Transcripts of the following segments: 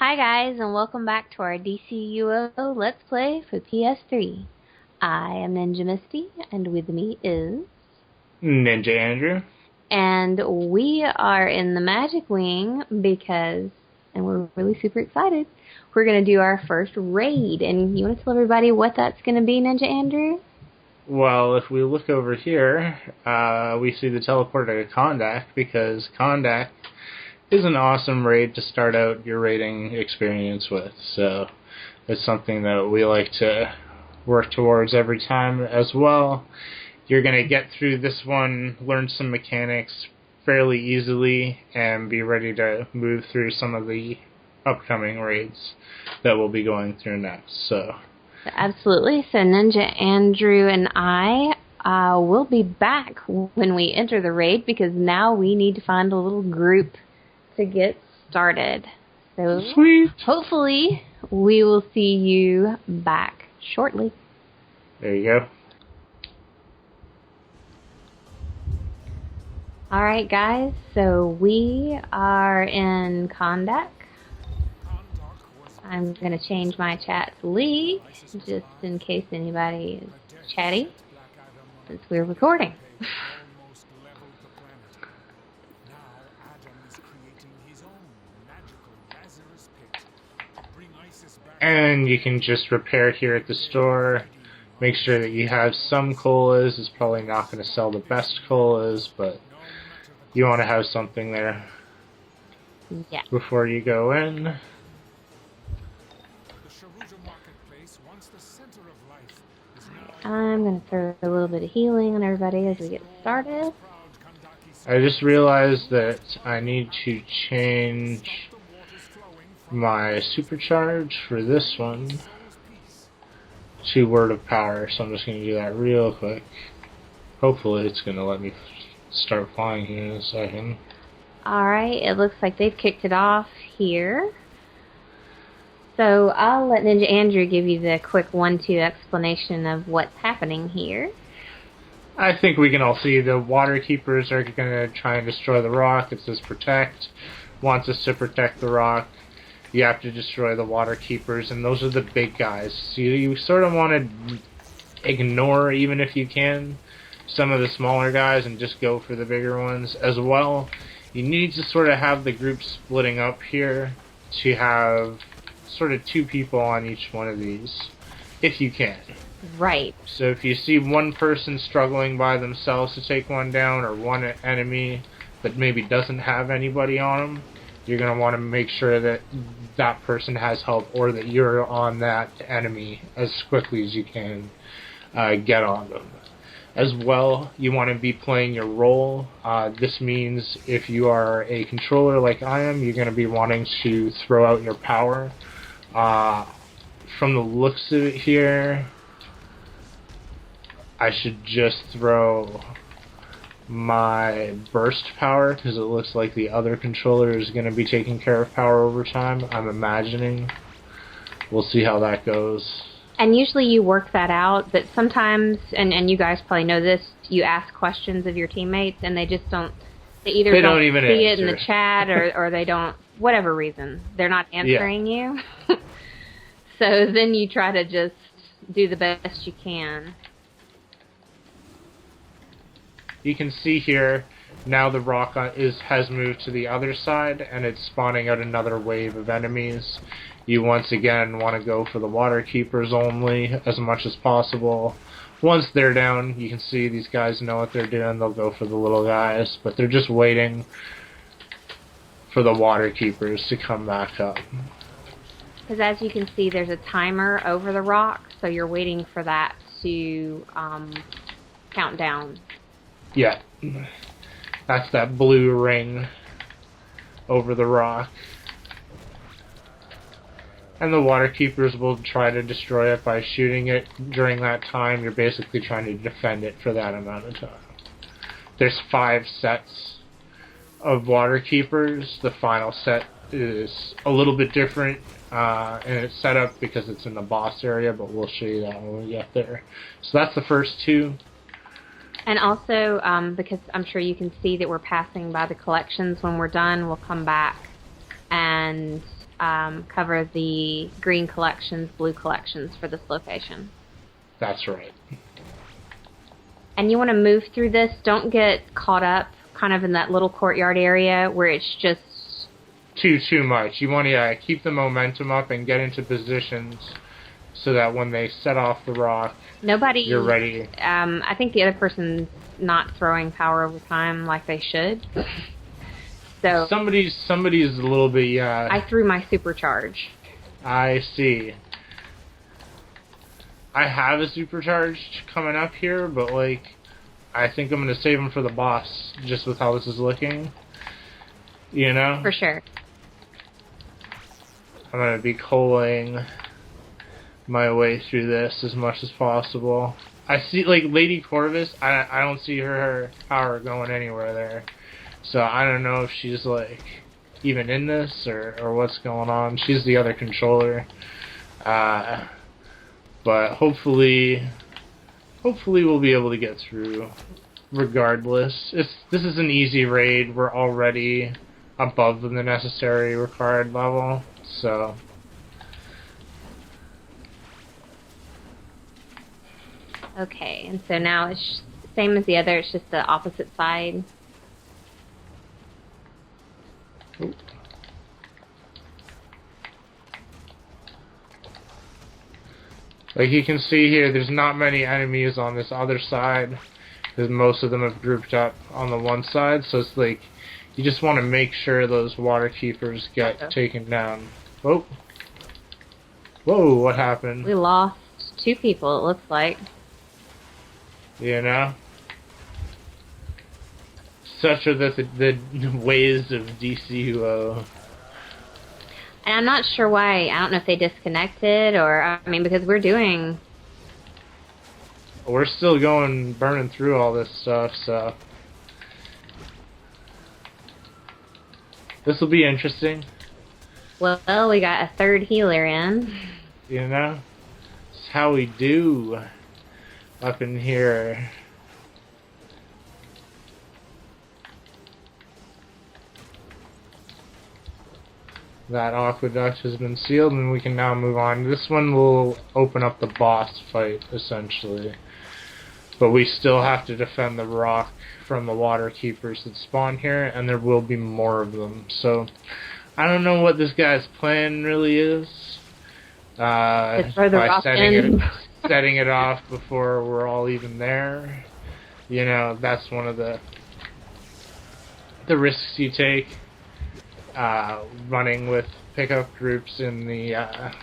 Hi guys, and welcome back to our DCUO Let's Play for PS3. I am Ninja Misty, and with me is... Ninja Andrew. And we are in the Magic Wing because, and we're really super excited, we're going to do our first raid. And you want to tell everybody what that's going to be, Ninja Andrew? Well, if we look over here, we see the teleporter to Kahndaq, because Kahndaq is an awesome raid to start out your raiding experience with. So it's something that we like to work towards every time as well. You're going to get through this one, learn some mechanics fairly easily, and be ready to move through some of the upcoming raids that we'll be going through next. So absolutely. So Ninja Andrew and I will be back when we enter the raid, because now we need to find a little group to get started. So sweet. Hopefully we will see you back shortly. There you go. Alright guys, so we are in Khandaq. I'm going to change my chat to Lee, just in case anybody is chatty, since we're recording. And you can just repair here at the store. Make sure that you have some colas. It's probably not going to sell the best colas, but you want to have something there before you go in. I'm going to throw a little bit of healing on everybody as we get started. I just realized that I need to change my supercharge for this one to Word of Power, so I'm just going to do that real quick. Hopefully it's going to let me start flying here in a second. Alright, it looks like they've kicked it off here. So I'll let Ninja Andrew give you the quick 1-2 explanation of what's happening here. I think we can all see the water keepers are going to try and destroy the rock. It says protect. Wants us to protect the rock. You have to destroy the water keepers, and those are the big guys. So you sort of want to ignore, even if you can, some of the smaller guys and just go for the bigger ones as well. You need to sort of have the group splitting up here to have sort of 2 people on each one of these, if you can. Right. So if you see one person struggling by themselves to take one down, or one enemy that maybe doesn't have anybody on them, you're going to want to make sure that that person has help, or that you're on that enemy as quickly as you can get on them. As well, you want to be playing your role. This means if you are a controller like I am, you're going to be wanting to throw out your power. From the looks of it here, I should just throw my burst power, because it looks like the other controller is going to be taking care of power over time, I'm imagining. We'll see how that goes. And usually you work that out, but sometimes, and you guys probably know this, you ask questions of your teammates and they just don't, they either don't even see answer it in the chat, or they don't, whatever reason, they're not answering you. So then you try to just do the best you can. You can see here, now the rock has moved to the other side, and it's spawning out another wave of enemies. You once again want to go for the water keepers only, as much as possible. Once they're down, you can see these guys know what they're doing. They'll go for the little guys, but they're just waiting for the water keepers to come back up. Because as you can see, there's a timer over the rock, so you're waiting for that to count down. Yeah, that's that blue ring over the rock. And the water keepers will try to destroy it by shooting it during that time. You're basically trying to defend it for that amount of time. There's 5 sets of water keepers. The final set is a little bit different in its setup because it's in the boss area, but we'll show you that when we get there. So that's the first 2. And also, because I'm sure you can see that we're passing by the collections when we're done, we'll come back and cover the green collections, blue collections for this location. That's right. And you want to move through this. Don't get caught up kind of in that little courtyard area where it's just... Too much. You want to keep the momentum up and get into positions so that when they set off the rock, you're ready. I think the other person's not throwing power over time like they should. So somebody's a little bit, yeah. I threw my supercharge. I see. I have a supercharge coming up here, but like, I think I'm going to save him for the boss, just with how this is looking. You know? For sure. I'm going to be coaling my way through this as much as possible. I see, like, Lady Corvus, I don't see her power going anywhere there. So I don't know if she's, like, even in this or what's going on. She's the other controller. But hopefully we'll be able to get through regardless. This is an easy raid. We're already above the necessary required level, so... Okay, and so now it's same as the other, it's just the opposite side. Ooh. Like you can see here, there's not many enemies on this other side, because most of them have grouped up on the one side, so it's like, you just want to make sure those water keepers get taken down. Whoa. Whoa, what happened? We lost 2 people, it looks like. You know? Such are the ways of DCUO. And I'm not sure why. I don't know if they disconnected or, I mean, because we're still burning through all this stuff, so. This will be interesting. Well, we got a 3rd healer in. You know? It's how we do up in here. That aqueduct has been sealed, and we can now move on. This one will open up the boss fight, essentially. But we still have to defend the rock from the water keepers that spawn here, and there will be more of them. So, I don't know what this guy's plan really is. By setting it off before we're all even there. You know, that's one of the risks you take. Running with pickup groups in the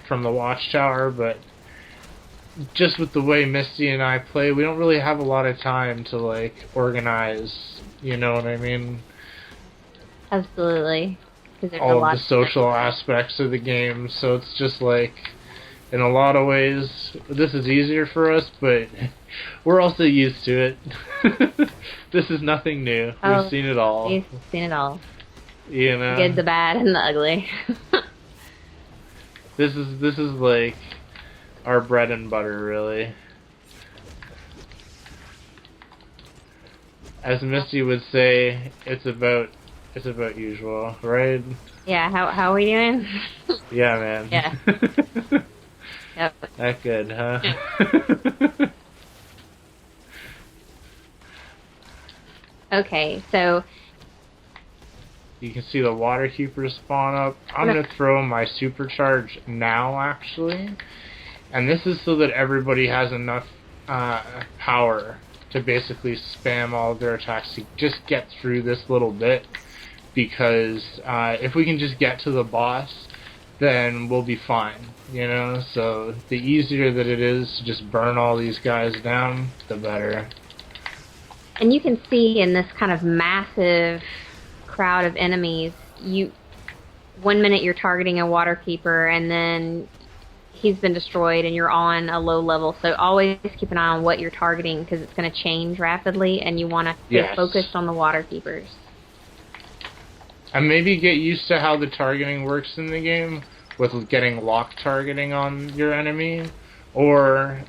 from the watchtower, but just with the way Misty and I play, we don't really have a lot of time to like organize. You know what I mean? Absolutely. All of the social aspects of the game, so it's just like, in a lot of ways, this is easier for us, but we're also used to it. This is nothing new. We've seen it all. We've seen it all. You know, the good, the bad, and the ugly. This is like our bread and butter, really. As Misty would say, it's about usual, right? Yeah. How are we doing? Yeah, man. Yeah. Yep. That good, huh? Okay, so you can see the water keepers spawn up. I'm going to throw my supercharge now, actually. And this is so that everybody has enough power to basically spam all of their attacks to just get through this little bit. Because if we can just get to the boss, then we'll be fine, you know? So the easier that it is to just burn all these guys down, the better. And you can see in this kind of massive crowd of enemies, 1 minute you're targeting a water keeper and then he's been destroyed and you're on a low level, so always keep an eye on what you're targeting because it's going to change rapidly and you want to stay focused on the water keepers. And maybe get used to how the targeting works in the game with getting lock targeting on your enemy, or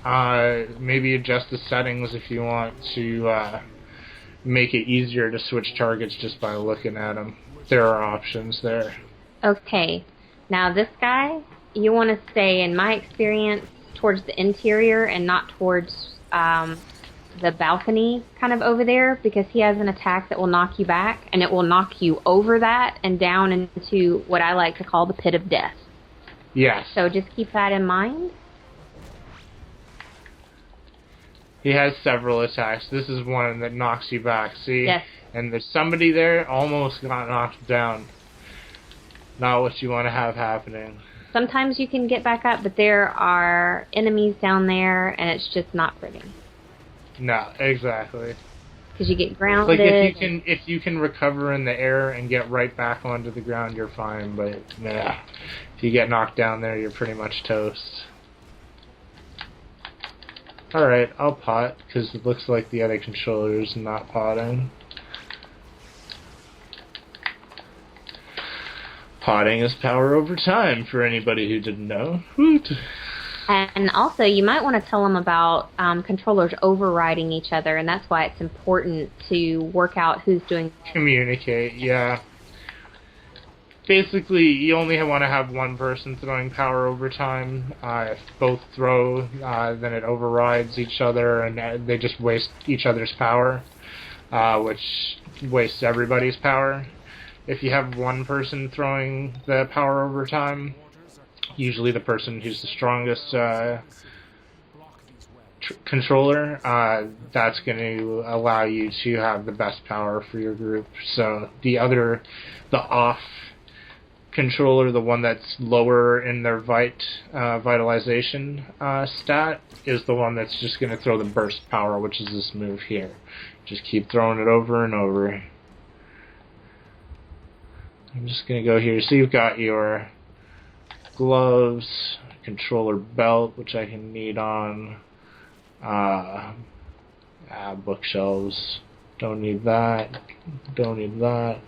maybe adjust the settings if you want to make it easier to switch targets just by looking at them. There are options there. Okay, Now this guy, you want to stay, in my experience, towards the interior and not towards the balcony kind of over there, because he has an attack that will knock you back, and it will knock you over that and down into what I like to call the pit of death. Yes. So just keep that in mind. He has several attacks. This is one that knocks you back, see? Yes. And there's somebody there almost got knocked down. Not what you want to have happening. Sometimes you can get back up, but there are enemies down there, and it's just not pretty. No, exactly. Because you get grounded. Like if you can recover in the air and get right back onto the ground, you're fine. But yeah, if you get knocked down there, you're pretty much toast. All right, I'll pot because it looks like the other controller's not potting. Potting is power over time, for anybody who didn't know. Woot. And also, you might want to tell them about controllers overriding each other, and that's why it's important to work out who's doing... Communicate, yeah. Basically, you only want to have one person throwing power over time. If both throw, then it overrides each other, and they just waste each other's power, which wastes everybody's power. If you have one person throwing the power over time, usually the person who's the strongest controller, that's going to allow you to have the best power for your group. So the off controller, the one that's lower in their vitalization stat, is the one that's just going to throw the burst power, which is this move here. Just keep throwing it over and over. I'm just going to go here. So you've got your gloves, controller belt, which I can need on, bookshelves. Don't need that. Don't need that.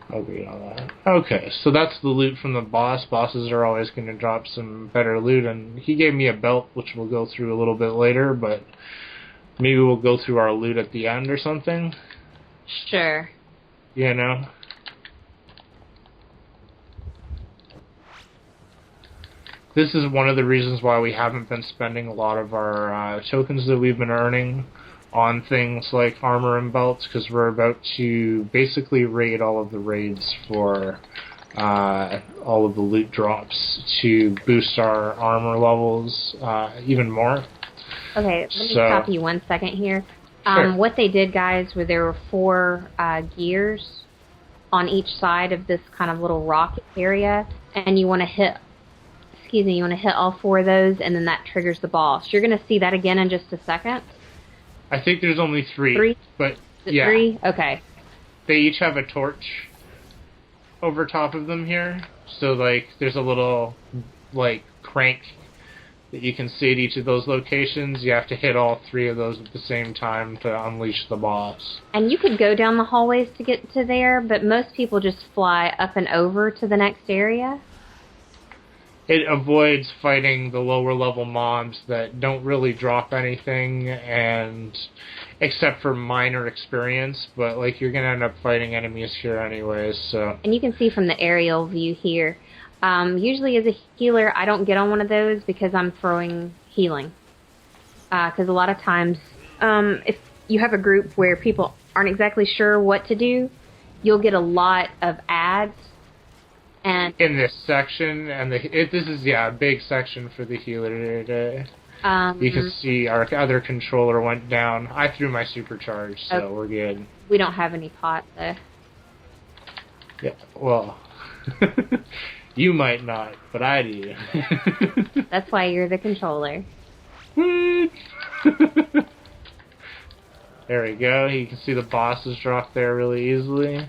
I'll read all that. Okay, so that's the loot from the boss. Bosses are always going to drop some better loot, and he gave me a belt, which we'll go through a little bit later, but maybe we'll go through our loot at the end or something. Sure. You know? This is one of the reasons why we haven't been spending a lot of our tokens that we've been earning on things like armor and belts, because we're about to basically raid all of the raids for all of the loot drops to boost our armor levels even more. Okay, let me stop you 1 second here. Sure. What they did, guys, were there were 4 gears on each side of this kind of little rock area, and you want to hit all 4 of those, and then that triggers the ball. So you're going to see that again in just a second. I think there's only 3. 3? But Is it yeah. 3? Okay. They each have a torch over top of them here. So, like, there's a little, like, crank that you can see at each of those locations. You have to hit all 3 of those at the same time to unleash the boss. And you could go down the hallways to get to there, but most people just fly up and over to the next area. It avoids fighting the lower level mobs that don't really drop anything, and except for minor experience, but like you're gonna end up fighting enemies here anyways. So. And you can see from the aerial view here. Usually, as a healer, I don't get on one of those because I'm throwing healing. Because a lot of times, if you have a group where people aren't exactly sure what to do, you'll get a lot of ads. And in this section, and this is a big section for the healer today. You can see our other controller went down. I threw my supercharge, so we're good. We don't have any pot though. Yeah, well, you might not, but I do. That's why you're the controller. There we go. You can see the bosses drop there really easily.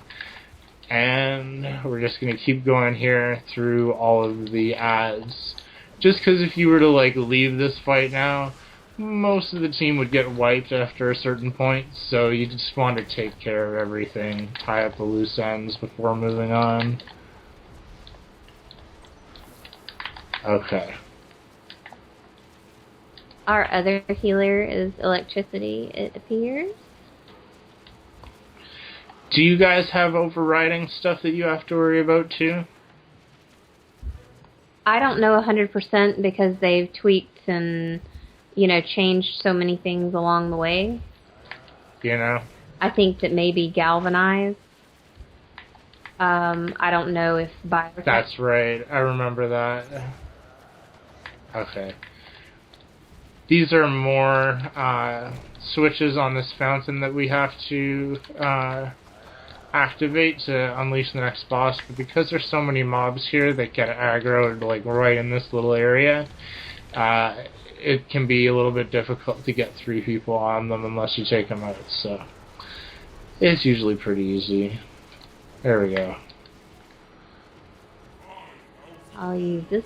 And we're just going to keep going here through all of the ads. Just because if you were to like leave this fight now, most of the team would get wiped after a certain point. So you just want to take care of everything, tie up the loose ends before moving on. Okay. Our other healer is electricity, it appears. Do you guys have overriding stuff that you have to worry about too? I don't know 100% because they've tweaked and, you know, changed so many things along the way. You know? I think that maybe galvanize. I don't know if biotech... That's right. I remember that. Okay. These are more switches on this fountain that we have to activate to unleash the next boss. But because there's so many mobs here that get aggroed like right in this little area, it can be a little bit difficult to get 3 people on them unless you take them out. So it's usually pretty easy. There we go. I'll use this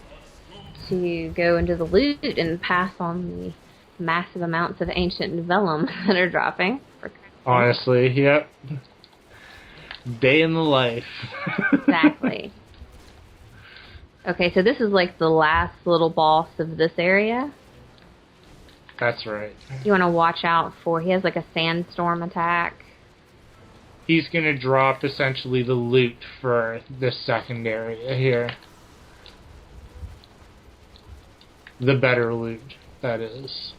to go into the loot and pass on the massive amounts of ancient vellum that are dropping. Honestly, yep. Day in the life. Exactly. Okay, so this is like the last little boss of this area. That's right. You want to watch out for... He has like a sandstorm attack. He's going to drop essentially the loot for this second area here. The better loot, that is.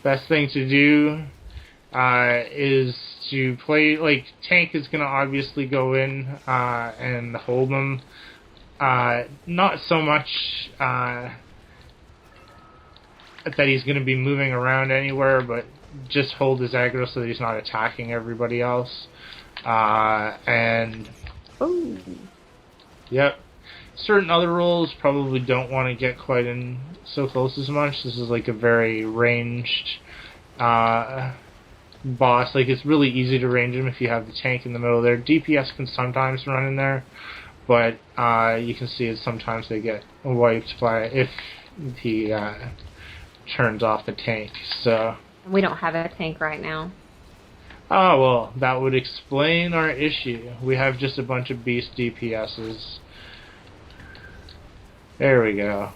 Best thing to do is to play, like, tank is going to obviously go in and hold them. Not so much that he's going to be moving around anywhere, but just hold his aggro so that he's not attacking everybody else. And... Ooh. Yep. Certain other roles probably don't want to get quite in so close as much. This is like a very ranged boss. Like, it's really easy to range him if you have the tank in the middle there. DPS can sometimes run in there, but you can see it sometimes they get wiped by if he turns off the tank. So We don't have a tank right now. Oh, well, that would explain our issue. We have just a bunch of beast DPSs. There we go.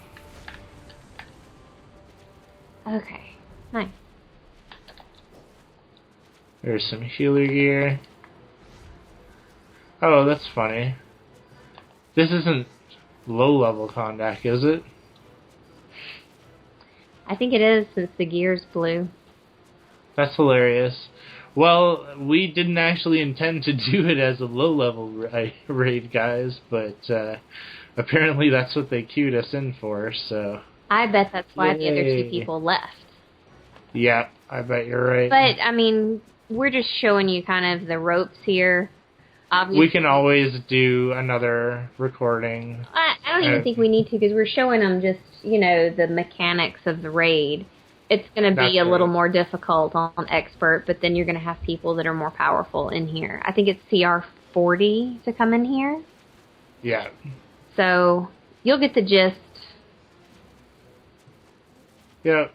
Okay, nice. There's some healer gear. Oh, that's funny. This isn't low-level Kahndaq, is it? I think it is, since the gear's blue. That's hilarious. Well, we didn't actually intend to do it as a low-level raid, guys, but apparently that's what they queued us in for, so... I bet that's why Yay. the other 2 people left. Yeah, I bet you're right. But, I mean, we're just showing you kind of the ropes here. Obviously, we can always do another recording. I don't even think we need to, because we're showing them just, you know, the mechanics of the raid. It's going to be a little more difficult on expert, but then you're going to have people that are more powerful in here. I think it's CR 40 to come in here. Yeah. So you'll get the gist. Yep.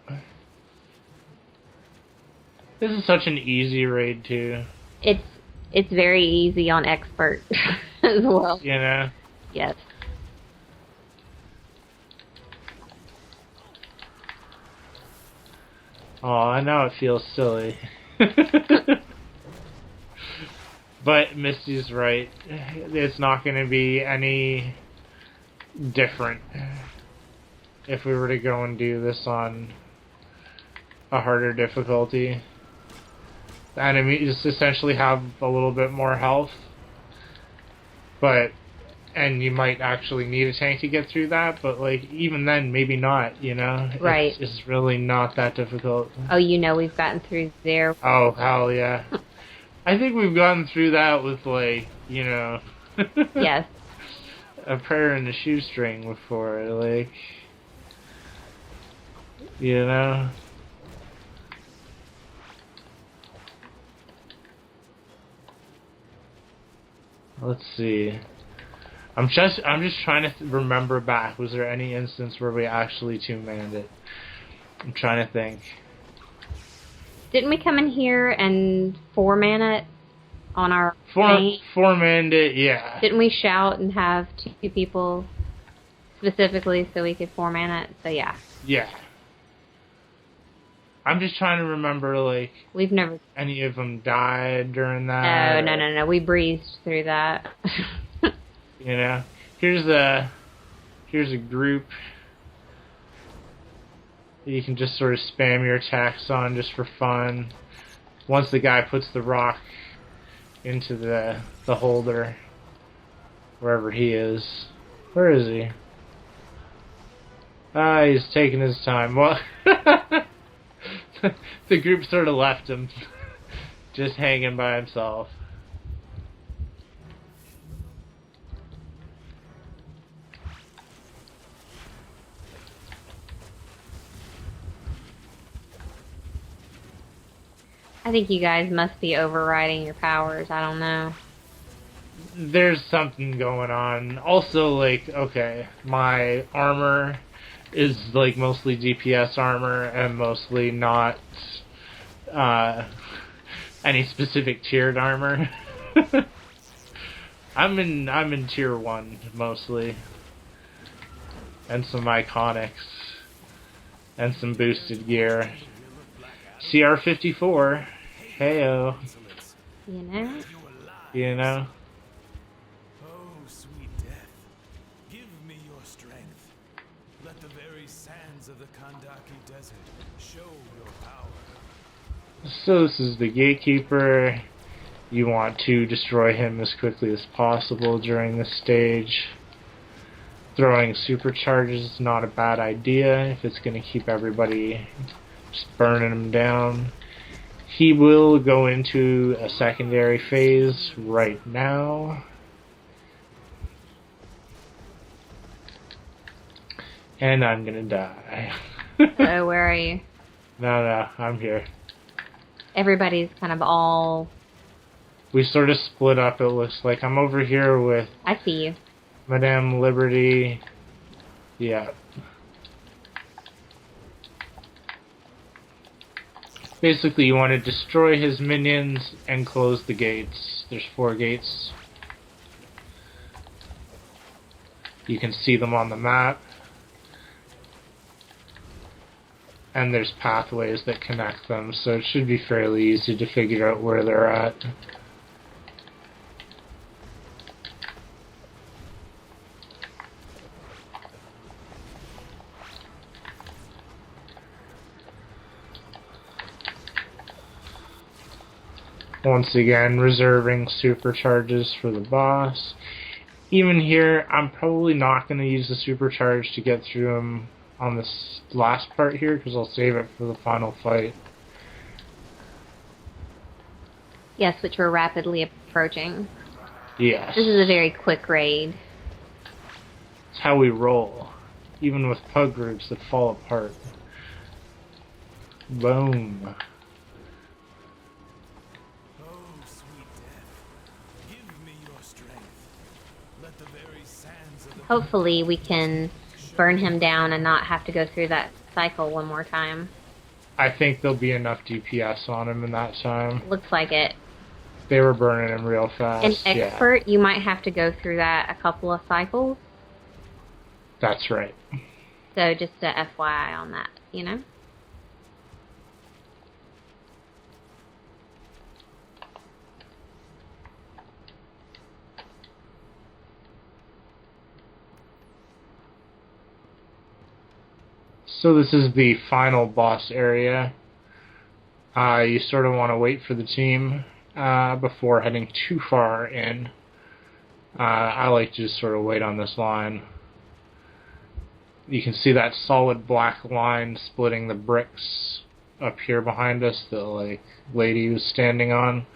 This is such an easy raid too. It's very easy on expert as well. You know? Yes. Oh, I know it feels silly. But Misty's right. It's not going to be any different if we were to go and do this on a harder difficulty. The enemies essentially have a little bit more health, and you might actually need a tank to get through that, but like even then, maybe not, you know? Right. It's really not that difficult. Oh, you know we've gotten through there. Oh, hell yeah. I think we've gotten through that with, like, you know... Yes. A prayer and a shoestring before, like... You know? Let's see. I'm just trying to remember back. Was there any instance where we actually two-manned it? I'm trying to think. Didn't we come in here and four-man it on our Four-manned it, yeah. Didn't we shout and have 2 people specifically so we could four-man it? So yeah. Yeah. I'm just trying to remember, like, We've never... any of them died during that. No. We breezed through that. You know? Here's a group that you can just sort of spam your attacks on just for fun. Once the guy puts the rock into the holder, wherever he is. Where is he? He's taking his time. Well, the group sort of left him, just hanging by himself. I think you guys must be overriding your powers. I don't know. There's something going on. Also, like, okay, my armor is, like, mostly DPS armor and mostly not any specific tiered armor. I'm in tier 1 mostly. And some iconics. And some boosted gear. CR54. Heyo. You know? Oh, sweet death, give me your strength. Let the very sands of the Khandaqi desert show your power. So this is the gatekeeper. You want to destroy him as quickly as possible during this stage. Throwing supercharges is not a bad idea if it's going to keep everybody just burning him down. He will go into a secondary phase right now. And I'm gonna die. So where are you? No, I'm here. Everybody's kind of all... We sort of split up, it looks like. I'm over here with... I see you. Madame Liberty. Yeah. Basically, you want to destroy his minions and close the gates. There's 4 gates. You can see them on the map. And there's pathways that connect them, so it should be fairly easy to figure out where they're at. Once again, reserving supercharges for the boss. Even here, I'm probably not going to use the supercharge to get through him on this last part here, because I'll save it for the final fight. Yes, which we're rapidly approaching. Yes. This is a very quick raid. It's how we roll. Even with pug groups that fall apart. Boom. Hopefully we can burn him down and not have to go through that cycle one more time. I think there'll be enough DPS on him in that time. Looks like it. They were burning him real fast. An expert, you might have to go through that a couple of cycles. That's right. So just a FYI on that, you know? So this is the final boss area. You sort of want to wait for the team before heading too far in. I like to just sort of wait on this line. You can see that solid black line splitting the bricks up here behind us, the lady was standing on.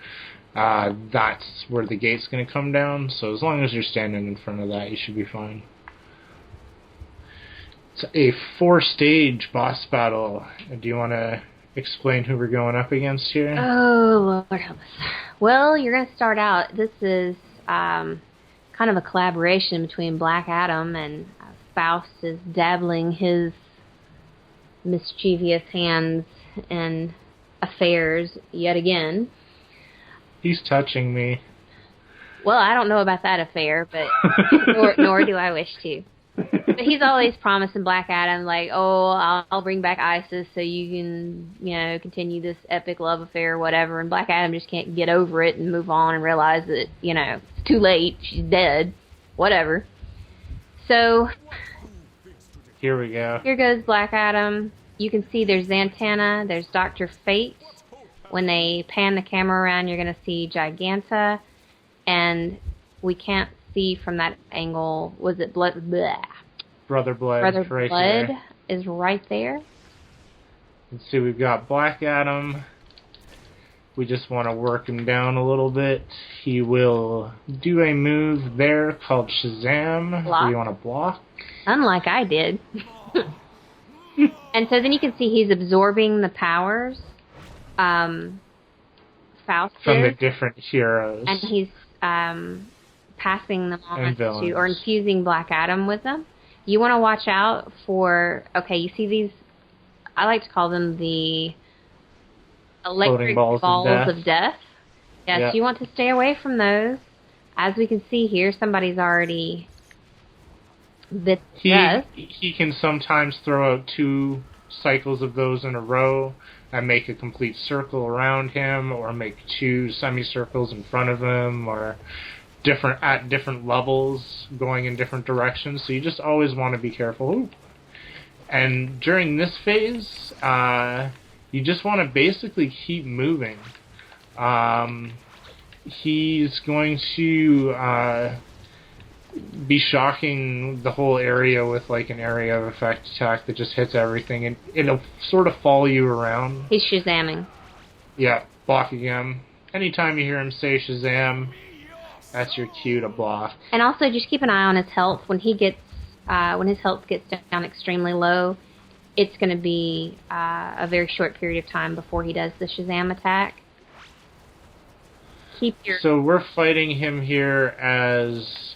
That's where the gate's going to come down, so as long as you're standing in front of that, you should be fine. It's a 4-stage boss battle. Do you want to explain who we're going up against here? Oh, Lord help us. Well, you're going to start out. This is kind of a collaboration between Black Adam, and Faust is dabbling his mischievous hands in affairs yet again. He's touching me. Well, I don't know about that affair, but nor do I wish to. But he's always promising Black Adam, like, oh, I'll bring back Isis so you can, continue this epic love affair or whatever. And Black Adam just can't get over it and move on and realize that, it's too late. She's dead. Whatever. So, here we go. Here goes Black Adam. You can see there's Zatanna, there's Dr. Fate. When they pan the camera around, you're going to see Giganta. And we can't see from that angle, was it Blood? Bleh. Brother Blood. Brother right Blood there. is right there. Let's see, we've got Black Adam. We just want to work him down a little bit. He will do a move there called Shazam. Block. Do you want to block? Unlike I did. And so then you can see he's absorbing the powers. Faust From the is, different heroes. and he's passing them on And to, villains. or infusing Black Adam with them. You want to watch out for, you see these, I like to call them the electric balls of death. Yes, Yeah. you want to stay away from those. As we can see here, somebody's already bit He death. he can sometimes throw out 2 cycles of those in a row and make a complete circle around him, or make 2 semicircles in front of him, or at different levels going in different directions. So you just always want to be careful. Ooh. And during this phase, you just want to basically keep moving. He's going to be shocking the whole area with like an area of effect attack that just hits everything, and it'll sort of follow you around. He's Shazamming. Yeah, blocking him. Anytime you hear him say Shazam, that's your cue to block. And also, just keep an eye on his health. When his health gets down extremely low, it's going to be a very short period of time before he does the Shazam attack. So we're fighting him here as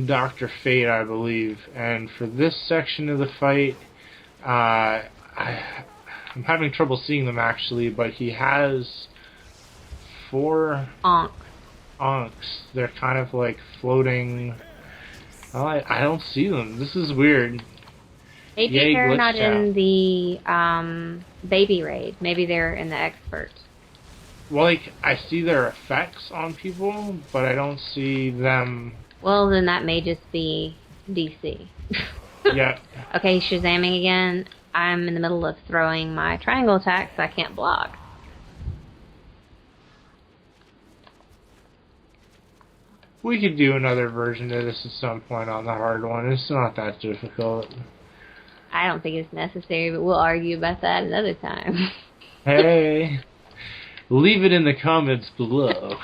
Dr. Fate, I believe, and for this section of the fight, I'm having trouble seeing them actually, but he has 4 Onks. They're kind of like floating. Oh, I don't see them. This is weird. Maybe Yay, they're glitch not chat. in the baby raid. Maybe they're in the expert. Well, like, I see their effects on people, but I don't see them. Well, then that may just be DC. Yeah. Okay, Shazamming again. I'm in the middle of throwing my triangle attack, so I can't block. We could do another version of this at some point on the hard one. It's not that difficult. I don't think it's necessary, but we'll argue about that another time. Hey, leave it in the comments below.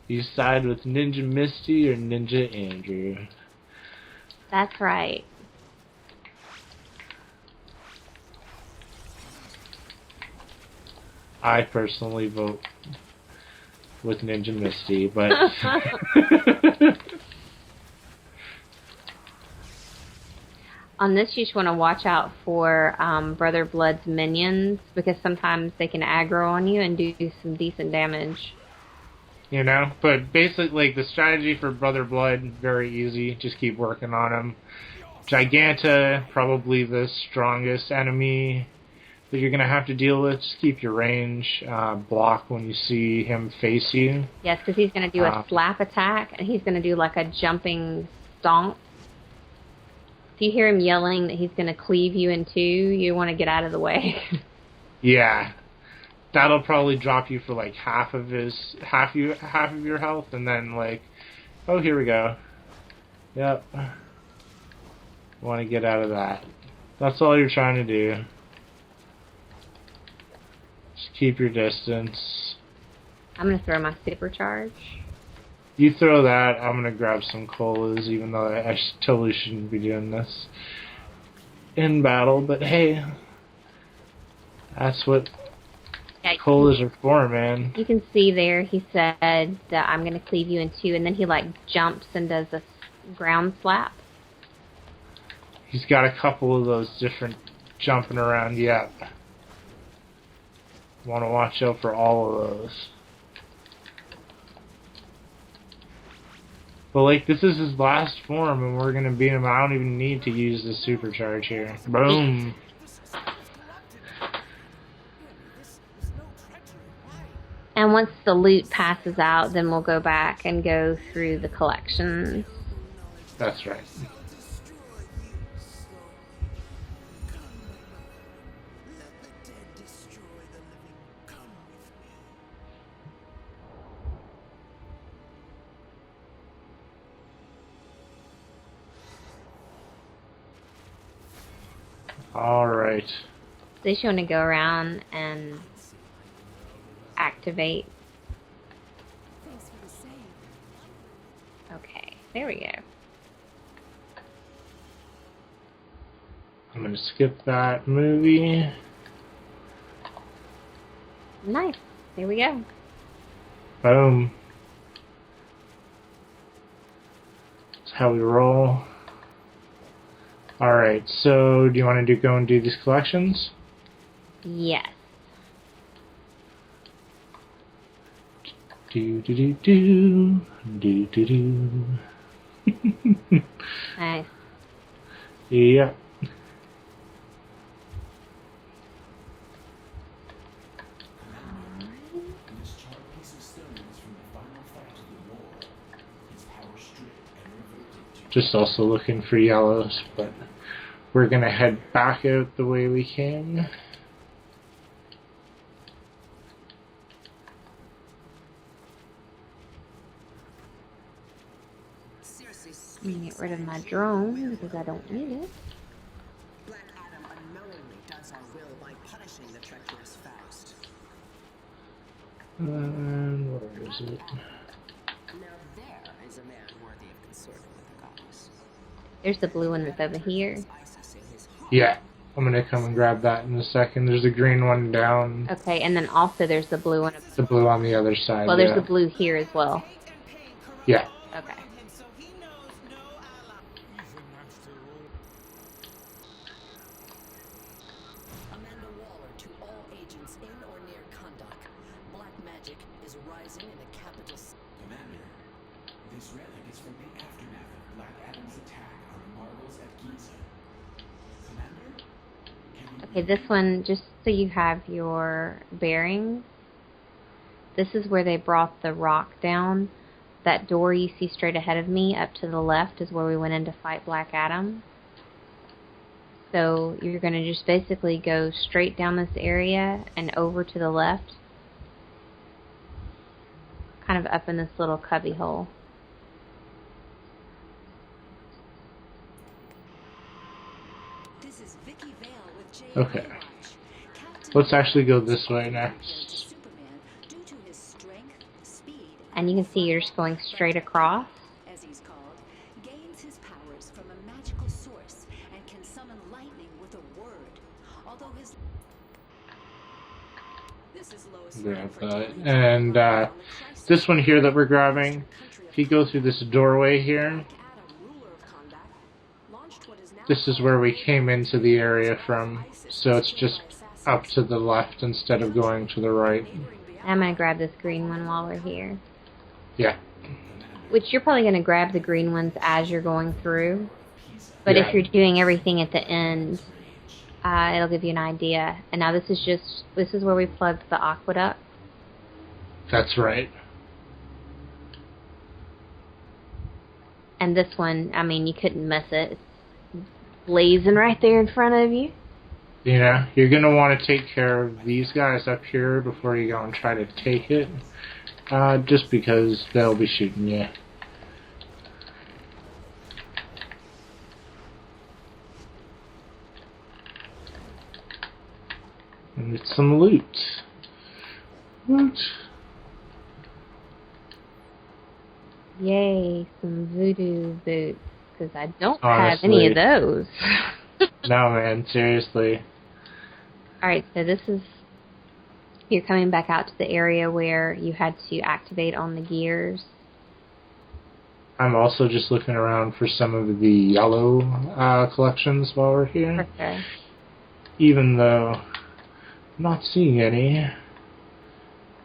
You side with Ninja Misty or Ninja Andrew? That's right. I personally vote with Ninja Misty, but On this, you just want to watch out for Brother Blood's minions, because sometimes they can aggro on you and do some decent damage. you know. But basically, like, the strategy for Brother Blood, very easy. Just keep working on him. Giganta, probably the strongest enemy that you're gonna have to deal with. Just keep your range. Block when you see him face you. Yes, because he's going to do a slap attack, and he's going to do like a jumping stomp. If you hear him yelling that he's going to cleave you in 2, you want to get out of the way. Yeah, that'll probably drop you for like half of your health, and then like, oh, here we go. Yep. Want to get out of that. That's all you're trying to do. Just keep your distance. I'm going to throw my supercharge. You throw that, I'm gonna grab some colas, even though I totally shouldn't be doing this in battle, but hey, that's what colas are for, man. You can see there he said that I'm going to cleave you in 2, and then he like jumps and does a ground slap. He's got a couple of those different jumping around, yeah. Want to watch out for all of those. Well, like, this is his last form, and we're gonna beat him. I don't even need to use the supercharge here. Boom! And once the loot passes out, then we'll go back and go through the collections. That's right. Alright. So you want to go around and activate. Okay, there we go. I'm gonna skip that movie. Nice. Here we go. Boom. That's how we roll. Alright, so do you want to go and do these collections? Yes. Do do do do do do do. Nice. Yeah. Just also looking for yellows, but we're gonna head back out the way we came. Let me get rid of my drone because I don't need it. Black Adam unknowingly does our will by punishing the treacherous Faust. And where is it? Now there is a man worthy of consorting with the goddess. There's the blue one that's over here. Yeah, I'm gonna come and grab that in a second. There's a green one down. Okay, and then also there's the blue one. The blue on the other side. Well, there's yeah. the blue here as well. Yeah. Okay. Amanda Waller to all agents in or near Khandaq. Black magic is rising in the capital. Commander, this relic is from the aftermath of Black Adam's attack on the marbles at Giza. Commander, can you... Okay, this one, just so you have your bearings, this is where they brought the rock down. That door you see straight ahead of me, up to the left, is where we went in to fight Black Adam. So you're going to just basically go straight down this area and over to the left. Kind of up in this little cubby hole. This is Vicky Vale with J. Okay. Let's actually go this way next. And you can see you're just going straight across. As he's called, gains his powers from a magical source and can summon lightning with a word. Although his this is Lois Grab that. And this one here that we're grabbing, if you go through this doorway here, this is where we came into the area from. So it's just up to the left instead of going to the right. I'm going to grab this green one while we're here. Yeah. Which you're probably going to grab the green ones as you're going through. But Yeah. if you're doing everything at the end, it'll give you an idea. And now this is where we plugged the aqueduct. That's right. And this one, I mean, you couldn't miss it. It's blazing right there in front of you. You know, you're going to want to take care of these guys up here before you go and try to take it. Just because they'll be shooting you. And it's some loot. Loot. Yay, some voodoo boots. Because I don't Honestly. have any of those. No, man, seriously. Alright, so this is... You're coming back out to the area where you had to activate on the gears. I'm also just looking around for some of the yellow collections while we're here. Okay. Even though I'm not seeing any.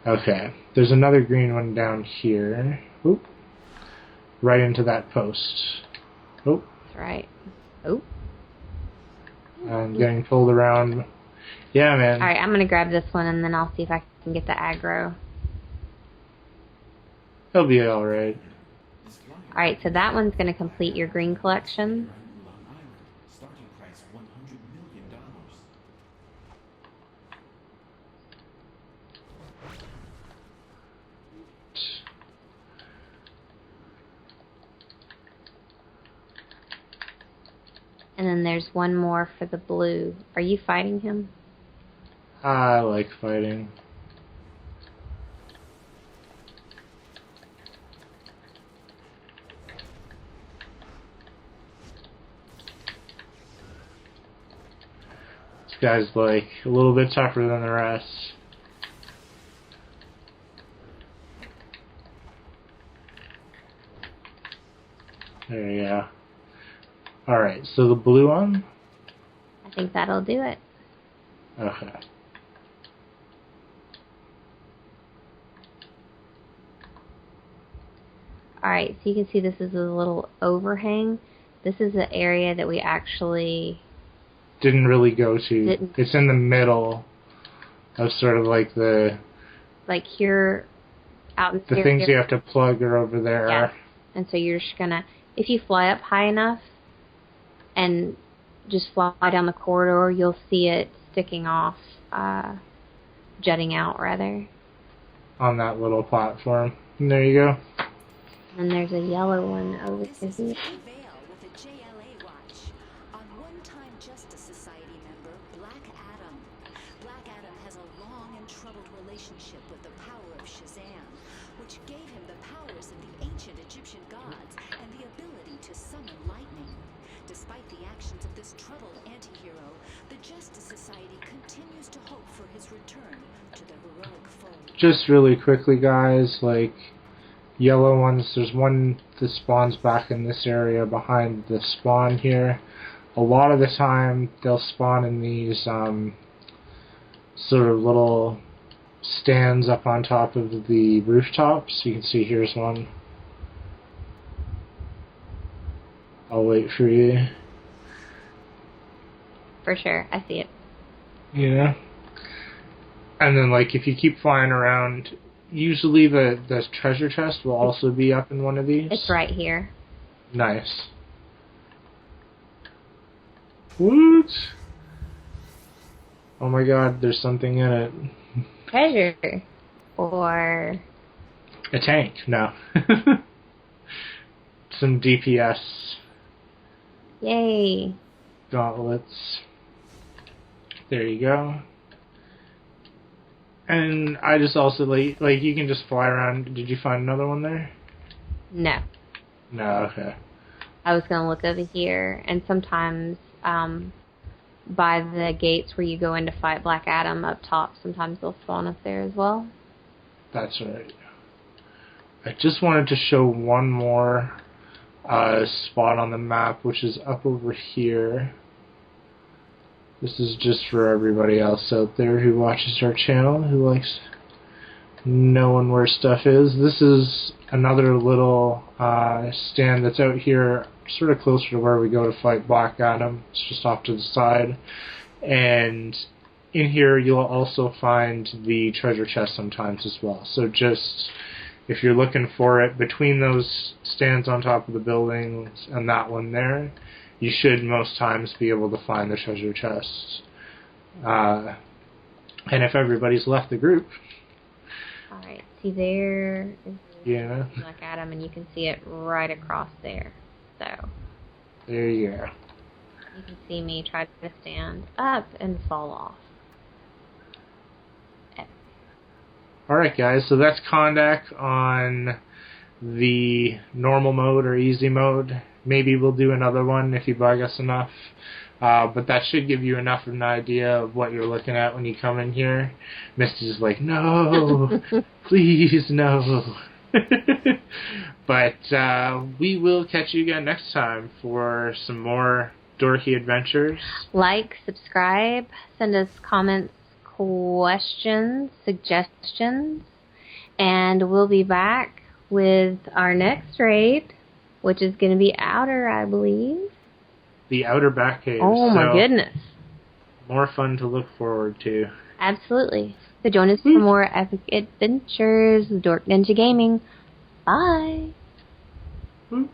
Okay, there's another green one down here. Oop. right into that post. Oh. That's right. Oh. I'm getting pulled around. Yeah, man. Alright, I'm going to grab this one, and then I'll see if I can get the aggro. He'll be alright. Alright, so that one's going to complete your green collection. And then there's one more for the blue. Are you fighting him? I like fighting. This guy's like a little bit tougher than the rest. There you go. Alright, so the blue one? I think that'll do it. Okay. Alright, so you can see this is a little overhang. This is the area that we actually didn't really go to. Didn't. It's in the middle of sort of like the... Like here, out in the things you have to plug are over there. Yeah. And so you're just going to, if you fly up high enough and just fly down the corridor, you'll see it sticking off, jutting out, rather. On that little platform. And there you go. And there's a yellow one over This here. is Veil with a JLA watch. On one-time Justice Society member, Black Adam. Black Adam has a long and troubled relationship with the power of Shazam, which gave him the powers of the ancient Egyptian gods and the ability to summon lightning. Despite the actions of this troubled anti-hero, the Justice Society continues to hope for his return to the heroic foe. Just really quickly, guys, like... yellow ones, there's one that spawns back in this area behind the spawn here. A lot of the time they'll spawn in these sort of little stands up on top of the rooftops. You can see here's one. I'll wait for you. For sure, I see it. Yeah. And then like if you keep flying around, usually the treasure chest will also be up in one of these. It's right here. Nice. What? Oh my god, there's something in it. Treasure. Or... A tank, no. Some DPS Yay. gauntlets. There you go. And I just also, like you can just fly around. Did you find another one there? No. No, okay. I was going to look over here, and sometimes by the gates where you go in to fight Black Adam up top, sometimes they'll spawn up there as well. That's right. I just wanted to show one more spot on the map, which is up over here. This is just for everybody else out there who watches our channel, who likes knowing where stuff is. This is another little stand that's out here, sort of closer to where we go to fight Black Adam. It's just off to the side. And in here you'll also find the treasure chest sometimes as well. So just, if you're looking for it, between those stands on top of the buildings and that one there, you should most times be able to find the treasure chest. And if everybody's left the group... Alright, see there is yeah. Black Adam, and you can see it right across there. So, there you go. you can see me try to stand up and fall off. Alright guys, so that's Kahndaq on the normal mode or easy mode. Maybe we'll do another one if you bug us enough. But that should give you enough of an idea of what you're looking at when you come in here. Misty's like, no, please, no. But we will catch you again next time for some more dorky adventures. Like, subscribe, send us comments, questions, suggestions, and we'll be back with our next raid which is going to be outer, I believe. The Outer Batcave. Oh, my goodness. More fun to look forward to. Absolutely. So join us for more epic adventures with Dork Ninja Gaming. Bye. Woot.